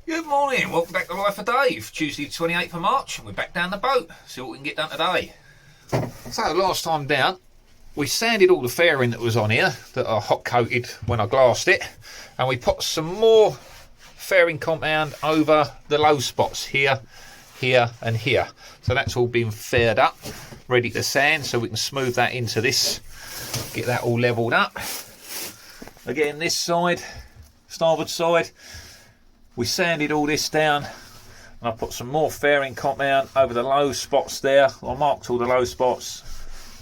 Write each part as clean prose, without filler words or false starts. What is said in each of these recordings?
Good morning, welcome back to Life of Dave. Tuesday 28th of March and we're back down the boat. See what we can get done today. So last time down we sanded all the fairing that was on here that I hot coated when I glassed it, and we put some more fairing compound over the low spots here, here and here. So that's all been faired up, ready to sand, so we can smooth that into this, get that all levelled up. Again, this side, starboard side, we sanded all this down, and I put some more fairing compound over the low spots there. I marked all the low spots,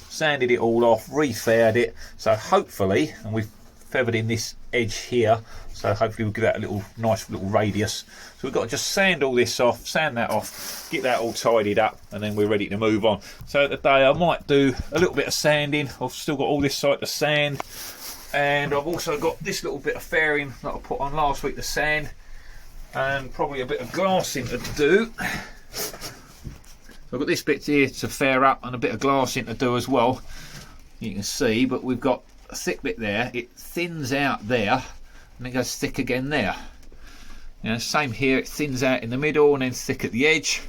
sanded it all off, re-faired it, so hopefully, and we've feathered in this edge here, so hopefully we'll give that a little nice little radius. So we've got to just sand all this off, sand that off, get that all tidied up, and then we're ready to move on. So today I might do a little bit of sanding. I've still got all this side to sand, and I've also got this little bit of fairing that I put on last week to sand, and probably a bit of glassing to do. So I've got this bit here to fair up and a bit of glassing to do as well. You can see, but we've got a thick bit there. It thins out there and it goes thick again there. You know, same here, it thins out in the middle and then thick at the edge.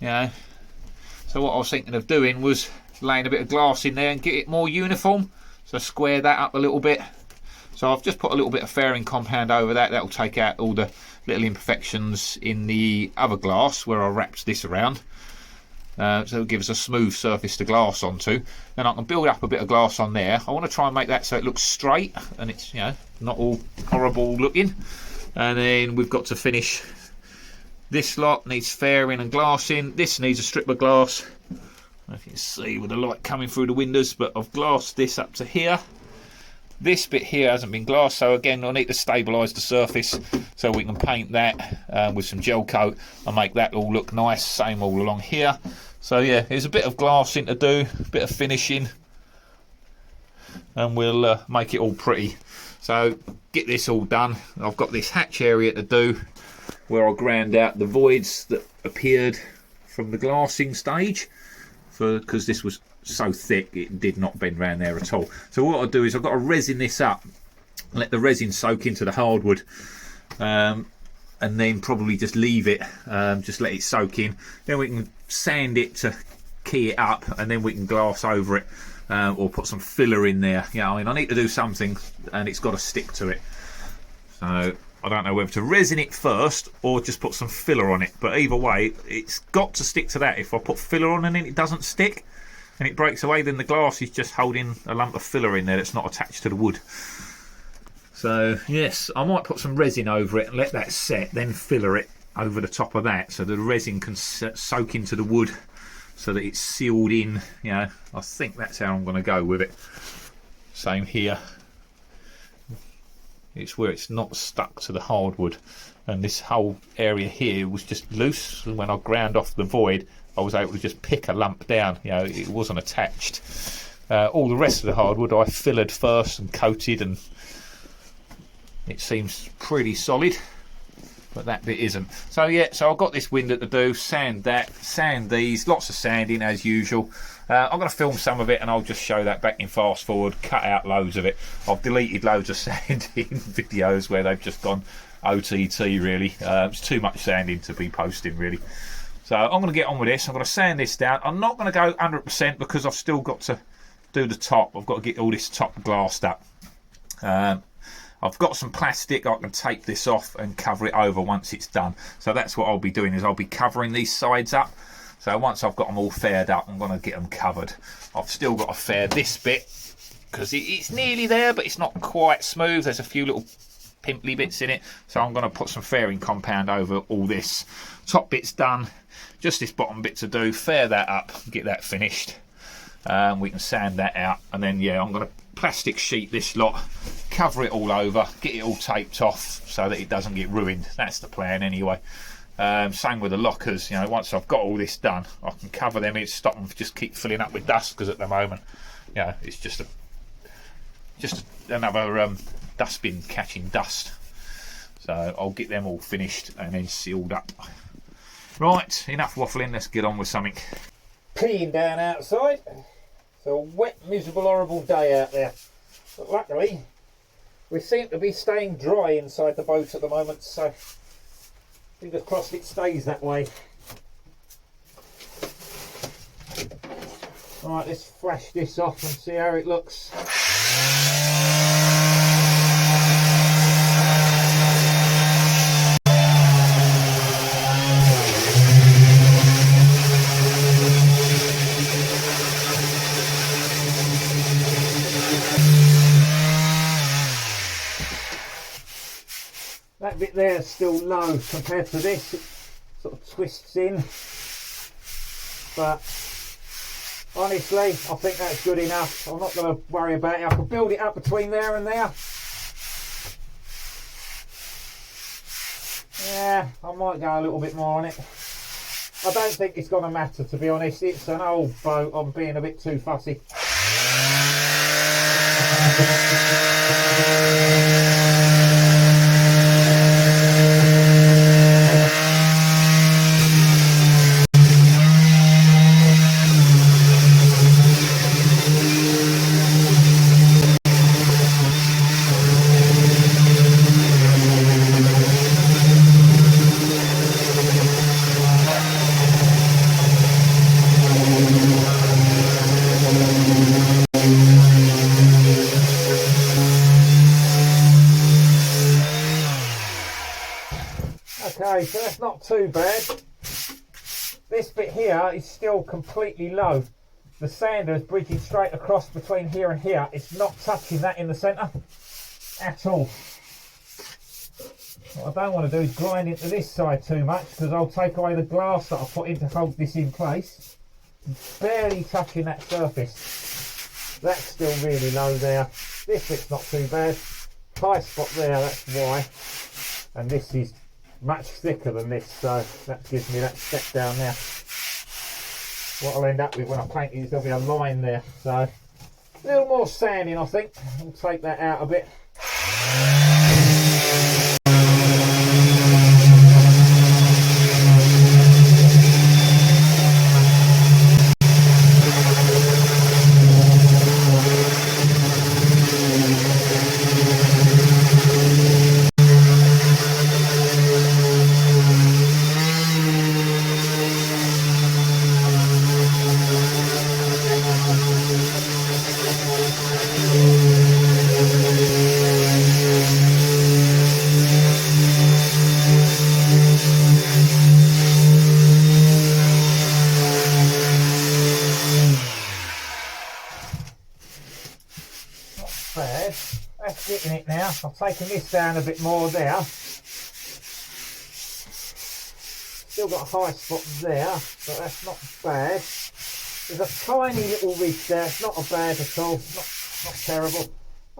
You know, so what I was thinking of doing was laying a bit of glass in there and get it more uniform. So square that up a little bit. So I've just put a little bit of fairing compound over that. That'll take out all the little imperfections in the other glass where I wrapped this around. So it gives a smooth surface to glass onto. Then I can build up a bit of glass on there. I want to try and make that so it looks straight and it's, you know, not all horrible looking. And then we've got to finish this lot. Needs fairing and glassing. This needs a strip of glass. I don't know if you can see with the light coming through the windows, but I've glassed this up to here. This bit here hasn't been glassed, so again I need to stabilise the surface so we can paint that with some gel coat and make that all look nice. Same all along here. So yeah, there's a bit of glassing to do, a bit of finishing, and we'll make it all pretty. So get this all done. I've got this hatch area to do where I ground out the voids that appeared from the glassing stage, because this was so thick it did not bend round there at all. So what I'll do is I've got to resin this up, let the resin soak into the hardwood, and then probably just leave it, just let it soak in. Then we can sand it to key it up, and then we can glass over it, or put some filler in there. You know, I mean, I need to do something and it's got to stick to it. So I don't know whether to resin it first or just put some filler on it, but either way it's got to stick to that. If I put filler on and then it doesn't stick and it breaks away, then the glass is just holding a lump of filler in there that's not attached to the wood. So yes, I might put some resin over it and let that set, then filler it over the top of that so the resin can soak into the wood so that it's sealed in. You know, I think that's how I'm going to go with it. Same here. It's where it's not stuck to the hardwood, and this whole area here was just loose. When I ground off the void, I was able to just pick a lump down. You know, it wasn't attached. All the rest of the hardwood I fillered first and coated, and it seems pretty solid, but that bit isn't. So yeah, so I've got this window to do, sand that, sand these, lots of sanding as usual. I'm going to film some of it and I'll just show that back in fast forward, cut out loads of it. I've deleted loads of sanding videos where they've just gone OTT really. It's too much sanding to be posting really. So I'm going to get on with this. I'm going to sand this down. I'm not going to go 100% because I've still got to do the top. I've got to get all this top glassed up. I've got some plastic. I can take this off and cover it over once it's done. So that's what I'll be doing, is I'll be covering these sides up. So once I've got them all faired up, I'm going to get them covered. I've still got to fair this bit because it's nearly there, but it's not quite smooth. There's a few little pimply bits in it. So I'm going to put some fairing compound over all this. Top bit's done. Just this bottom bit to do. Fair that up, get that finished. We can sand that out, and then yeah, I'm going to plastic sheet this lot, cover it all over, get it all taped off so that it doesn't get ruined. That's the plan anyway. Same with the lockers. You know, once I've got all this done, I can cover them. It's stop them just keep filling up with dust, because at the moment, you know, it's just another dustbin catching dust. So I'll get them all finished and then sealed up. Right, enough waffling. Let's get on with something. Peeing down outside. It's a wet, miserable, horrible day out there. But luckily, we seem to be staying dry inside the boat at the moment, so Fingers crossed it stays that way. Alright, let's flash this off and see how it looks. That bit there is still low compared to this. It sort of twists in, but honestly I think that's good enough. I'm not going to worry about it. I can build it up between there and there. Yeah, I might go a little bit more on it. I don't think it's going to matter, to be honest. It's an old boat. I'm being a bit too fussy. Okay, so that's not too bad. This bit here is still completely low. The sander is bridging straight across between here and here. It's not touching that in the centre at all. What I don't want to do is grind into this side too much, because I'll take away the glass that I put in to hold this in place. It's barely touching that surface. That's still really low there. This bit's not too bad. High spot there, that's why. And this is much thicker than this, so that gives me that step down there. What I'll end up with when I paint it is there'll be a line there, so a little more sanding I think. We'll take that out a bit. Bad. That's getting it now. I've taken this down a bit more there. Still got a high spot there, but that's not bad. There's a tiny little ridge there. It's not bad at all. Not terrible.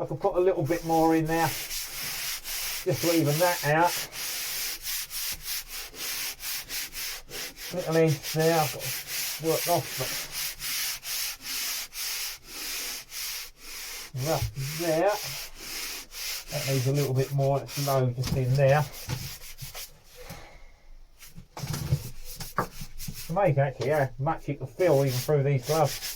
I can put a little bit more in there just to even that out. Little inch there. I've got to work off, but rough there. That needs a little bit more. It's low just in there. It's amazing actually how much you can feel even through these gloves.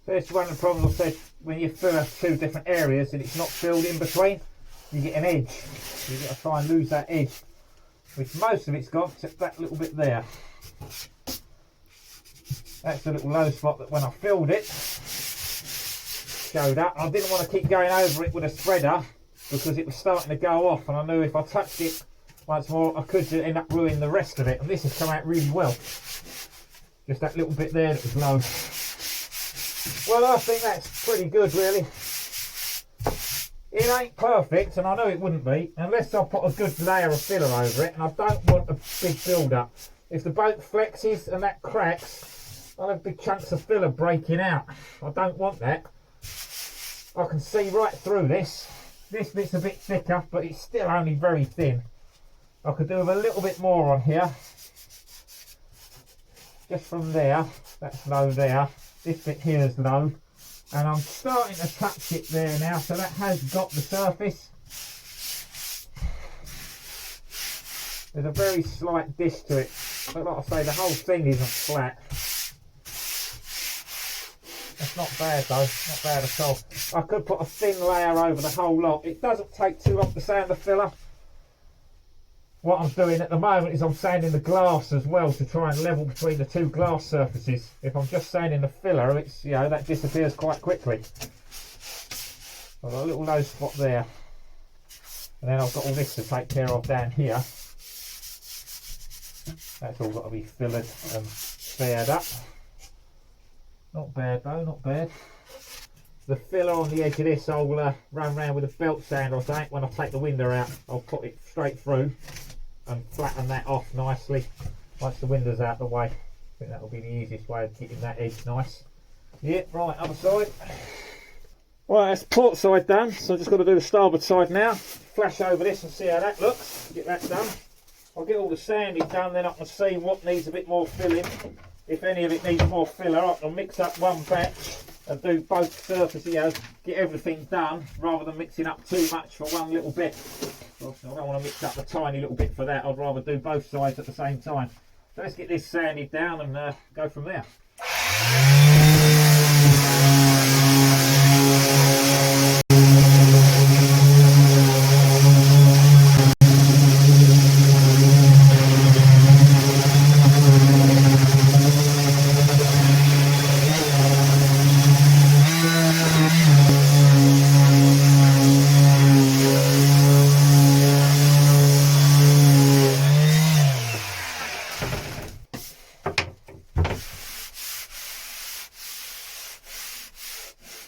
This is one of the problems I've said, when you fill two different areas and it's not filled in between, you get an edge. You've got to try and lose that edge, which most of it's got, except that little bit there. That's the little low spot that when I filled it, showed up. I didn't want to keep going over it with a spreader because it was starting to go off, and I knew if I touched it once more I could end up ruining the rest of it, and this has come out really well. Just that little bit there that was low. Well, I think that's pretty good really. It ain't perfect, and I know it wouldn't be unless I put a good layer of filler over it, and I don't want a big build up. If the boat flexes and that cracks, I'll have big chunks of filler breaking out. I don't want that. I can see right through this. This bit's a bit thicker, but it's still only very thin. I could do with a little bit more on here. just from there, that's low there, this bit here is low, and I'm starting to touch it there now, so that has got the surface. There's a very slight dish to it, but like I say, the whole thing isn't flat. That's not bad though, not bad at all. I could put a thin layer over the whole lot. It doesn't take too long to sand the filler. What I'm doing at the moment is I'm sanding the glass as well to try and level between the two glass surfaces. If I'm just sanding the filler, it's, you know, that disappears quite quickly. I've got a little low spot there, and then I've got all this to take care of down here. That's all got to be fillered and faired up. Not bad though, not bad. The filler on the edge of this I'll run around with a belt sander or something. When I take the window out, I'll put it straight through and flatten that off nicely once the window's out of the way. I think that'll be the easiest way of getting that edge nice. Yeah, right, other side. Right, that's port side done, so I've just got to do the starboard side now. Flash over this and see how that looks. Get that done. I'll get all the sanding done, then I can see what needs a bit more filling. If any of it needs more filler, I can mix up one batch and do both surfaces, you know, get everything done rather than mixing up too much for one little bit. I don't want to mix up a tiny little bit for that. I'd rather do both sides at the same time. So let's get this sanded down and go from there.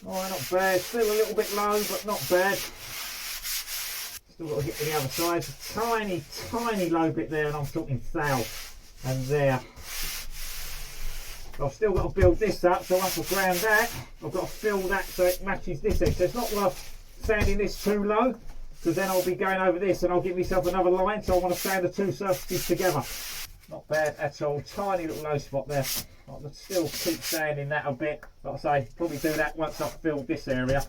Alright, not bad. Still a little bit low, but not bad. Still got to get to the other side. A tiny low bit there, and I'm talking thou. And there. I've still got to build this up, so once I've ground that, I've got to fill that so it matches this edge. So it's not worth sanding this too low, because then I'll be going over this and I'll give myself another line, so I want to sand the two surfaces together. Not bad at all. Tiny little low spot there. I'll still keep sanding that a bit. Like I say, probably do that once I've filled this area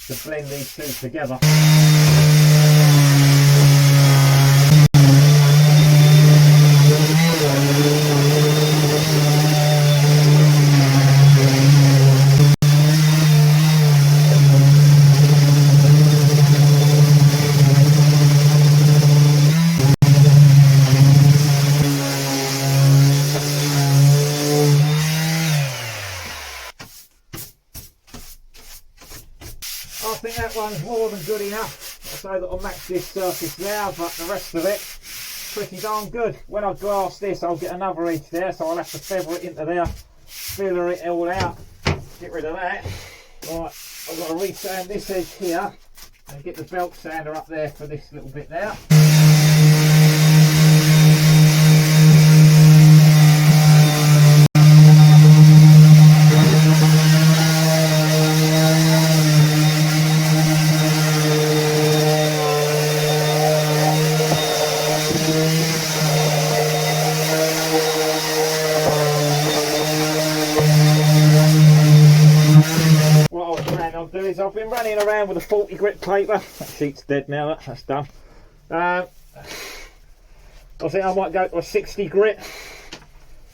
to blend these two together. I think that one's more than good enough. I say that I'll match this surface there, but the rest of it, pretty darn good. When I glass this, I'll get another edge there, so I'll have to feather it into there, filler it all out, get rid of that. Right, I've got to resand this edge here, and get the belt sander up there for this little bit there. I've been running around with a 40 grit paper. That sheet's dead now, that's done. I think I might go to a 60 grit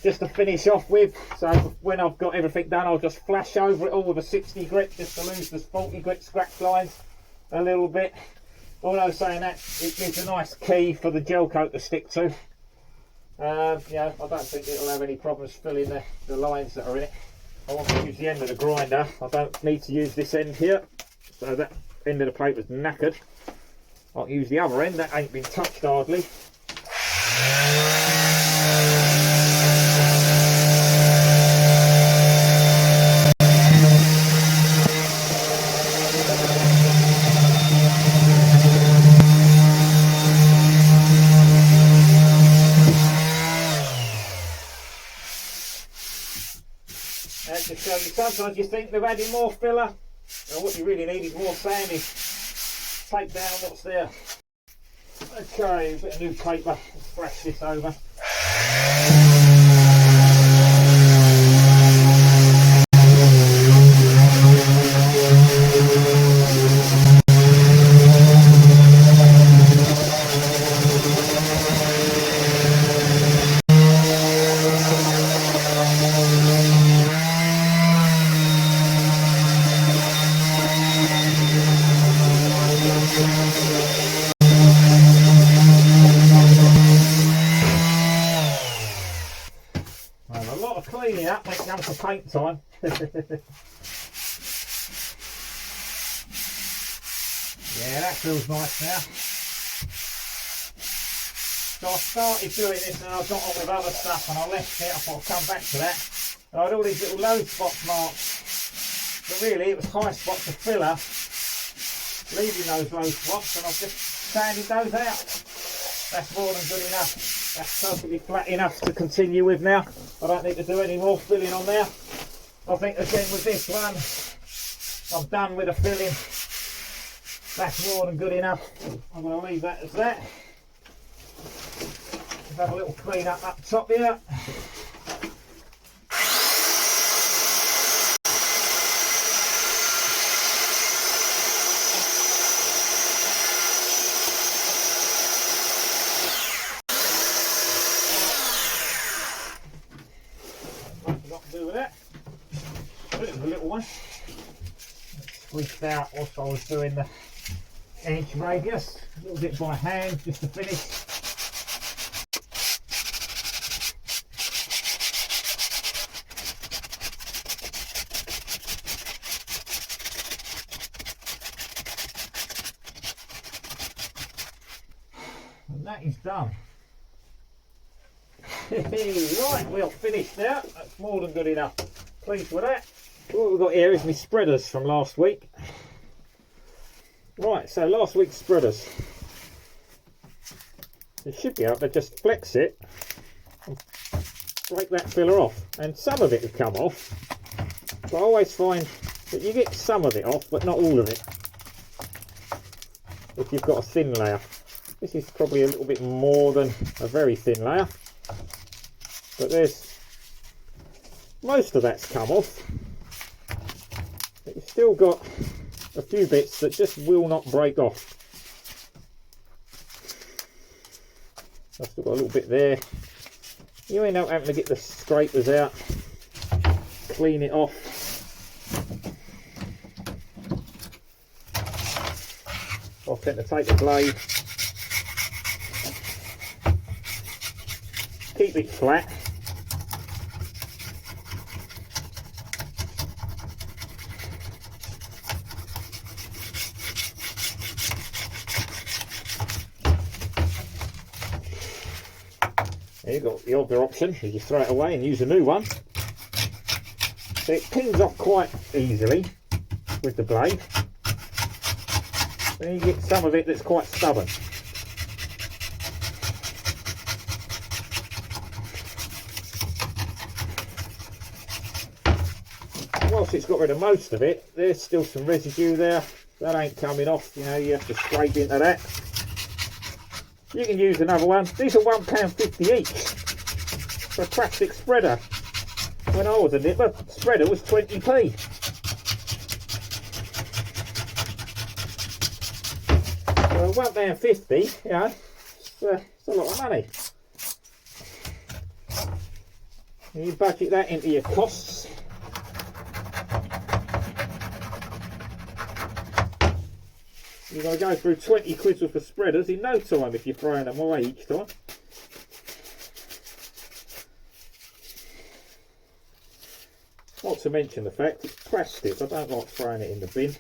just to finish off with. So when I've got everything done, I'll just flash over it all with a 60 grit just to lose the 40 grit scratch lines a little bit. Although saying that, it gives a nice key for the gel coat to stick to. Yeah, I don't think it'll have any problems filling the lines that are in it. I want to use the end of the grinder. I don't need to use this end here, so that end of the paper's knackered. I'll use the other end, that ain't been touched hardly. To show you, sometimes you think they've added more filler, and what you really need is more sanding. Take down what's there. Okay, a bit of new paper, let's thrash this over. Well, a lot of cleaning up when it comes to paint time. Yeah, that feels nice now. So I started doing this and I got on with other stuff and I left it. I thought I'd come back to that. I had all these little low spots marked. But really it was high spots of filler, leaving those low spots, and I've just sanded those out. That's more than good enough. That's perfectly flat enough to continue with now. I don't need to do any more filling on there. I think again with this one, I'm done with the filling. That's more than good enough. I'm going to leave that as that. Let's have a little clean up top here. Got to do with that. It was a little one. Squeezed out whilst I was doing the edge radius, a little bit by hand just to finish. And that is done. Right, we're finished now. That's more than good enough. Pleased with that. What we've got here is my spreaders from last week. Right, so last week's spreaders. You should be able to just flex it and break that filler off. And some of it will come off. But I always find that you get some of it off, but not all of it. If you've got a thin layer. This is probably a little bit more than a very thin layer. But there's most of that's come off. But you've still got a few bits that just will not break off. I've still got a little bit there. You end up having to get the scrapers out, clean it off. I tend to take the blade, keep it flat. You've got the other option is you throw it away and use a new one. So it pings off quite easily with the blade. Then you get some of it that's quite stubborn. Whilst it's got rid of most of it, there's still some residue there. That ain't coming off, you know, you have to scrape into that. You can use another one. These are £1.50 each for a plastic spreader. When I was a nipper, spreader was 20p. So £1.50, you know, it's a lot of money. You budget that into your costs. You're going to go through 20 quid worth of spreaders in no time if you're throwing them away each time. Not to mention the fact it's plastic. I don't like throwing it in the bin.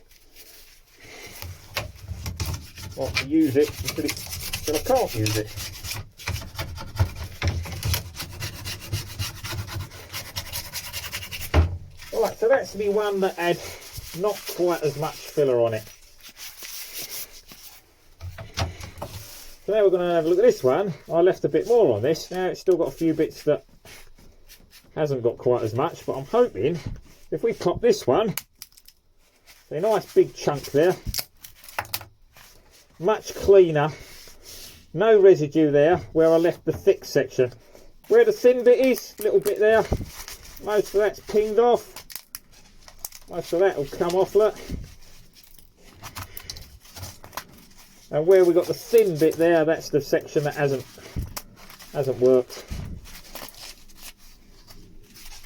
I like to use it until I can't use it. Alright, so that's the one that had not quite as much filler on it. So now we're going to have a look at this one. I left a bit more on this. Now it's still got a few bits that hasn't got quite as much, but I'm hoping if we pop this one, a nice big chunk there, much cleaner, no residue there where I left the thick section. Where the thin bit is, little bit there, most of that's pinged off. Most of that will come off, look. And where we got the thin bit there, that's the section that hasn't worked.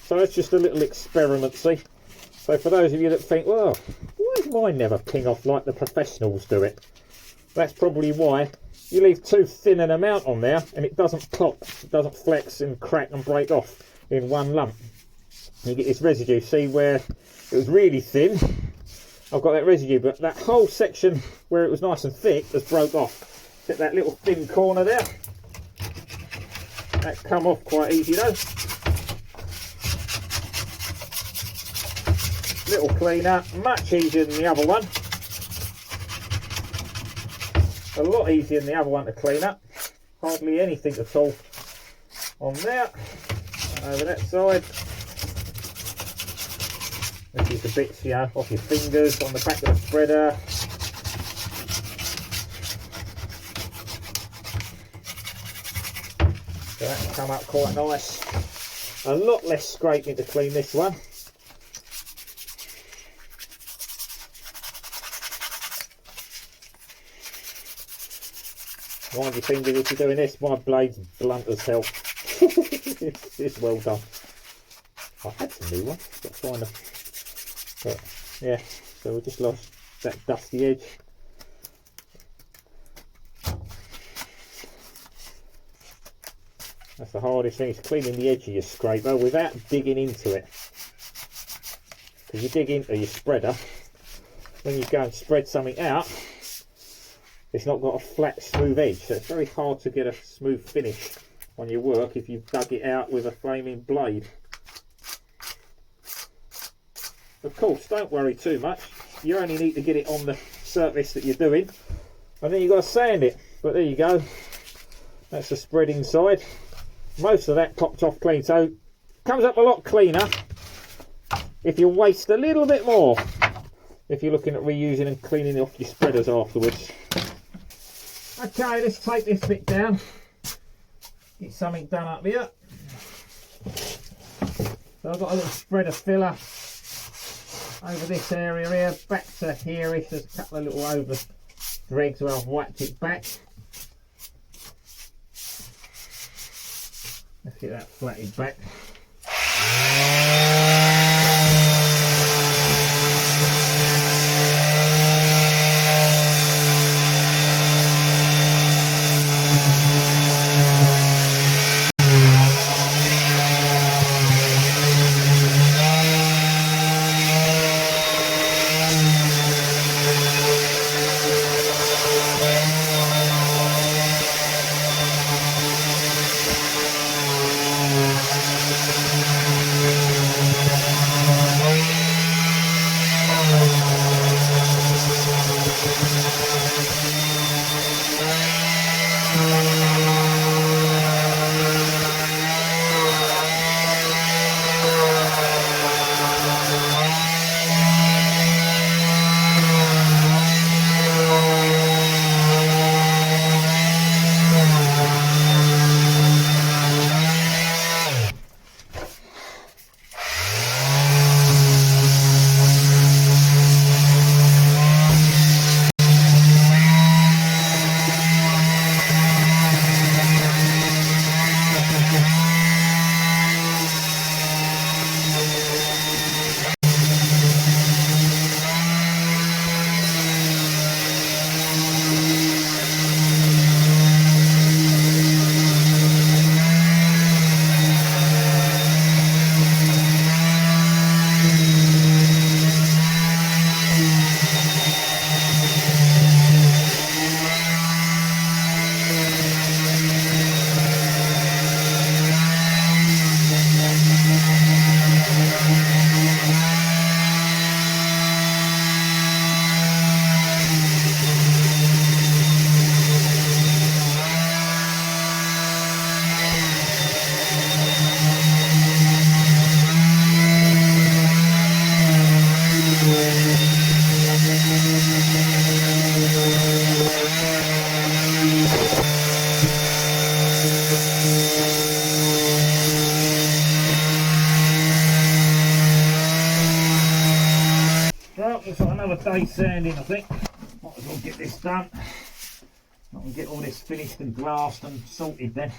So it's just a little experiment, see. So for those of you that think, well, why does mine never ping off like the professionals do it? That's probably why. You leave too thin an amount on there and it doesn't pop, it doesn't flex and crack and break off. in one lump. You get this residue. See where it was really thin? I've got that residue, but that whole section where it was nice and thick has broke off. Except that little thin corner there. That's come off quite easy though. Little cleaner, much easier than the other one. A lot easier than the other one to clean up. Hardly anything at all on there. Over that side. This is the bits, you know, off your fingers, on the back of the spreader. So that can come up quite nice. A lot less scraping to clean this one. Mind your fingers if you're doing this. My blade's blunt as hell. It's well done. I had some new ones. Got to find them. But yeah, so we just lost that dusty edge. That's the hardest thing, is cleaning the edge of your scraper without digging into it. Because you dig into your spreader, when you go and spread something out, it's not got a flat, smooth edge, so it's very hard to get a smooth finish on your work if you've dug it out with a flaming blade. Of course, don't worry too much. You only need to get it on the surface that you're doing, and then you've got to sand it. But there you go. That's the spreading side. Most of that popped off clean, so it comes up a lot cleaner if you waste a little bit more if you're looking at reusing and cleaning off your spreaders afterwards. Okay, let's take this bit down. Get something done up here. So I've got a little spreader filler over this area here, back to here-ish. There's a couple of little over dregs where I've whacked it back. Let's get that flatted back. Well, we've got another day sanding, I think. Might as well get this done. I can get all this finished and glassed and sorted then.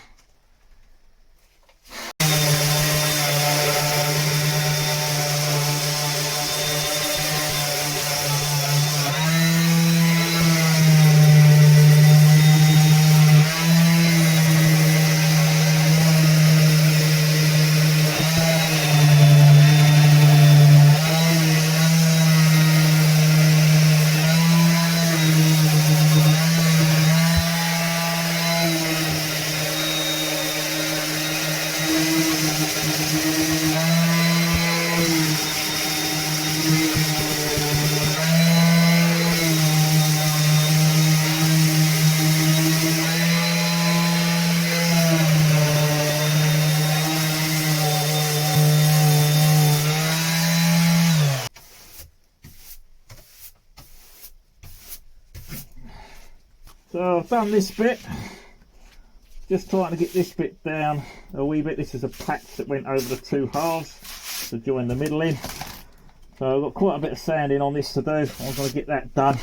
So I've done this bit, just trying to get this bit down a wee bit. This is a patch that went over the two halves to join the middle in. So I've got quite a bit of sanding on this to do. I'm going to get that done.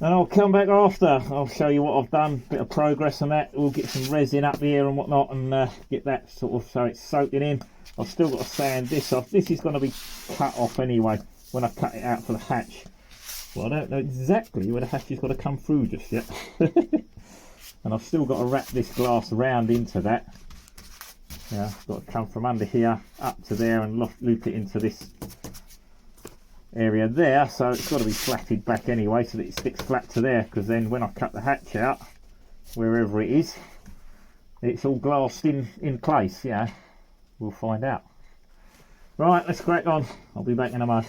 And I'll come back after. I'll show you what I've done, bit of progress on that. We'll get some resin up here and whatnot and get that sort of so it's soaking in. I've still got to sand this off. This is going to be cut off anyway when I cut it out for the hatch. Well, I don't know exactly where the hatch is going to come through just yet. And I've still got to wrap this glass round into that. Yeah, I've got to come from under here up to there and loop it into this area there, so it's got to be flatted back anyway so that it sticks flat to there, because then when I cut the hatch out, wherever it is, it's all glassed in place. Yeah, we'll find out. Right, let's crack on. I'll be back in a moment.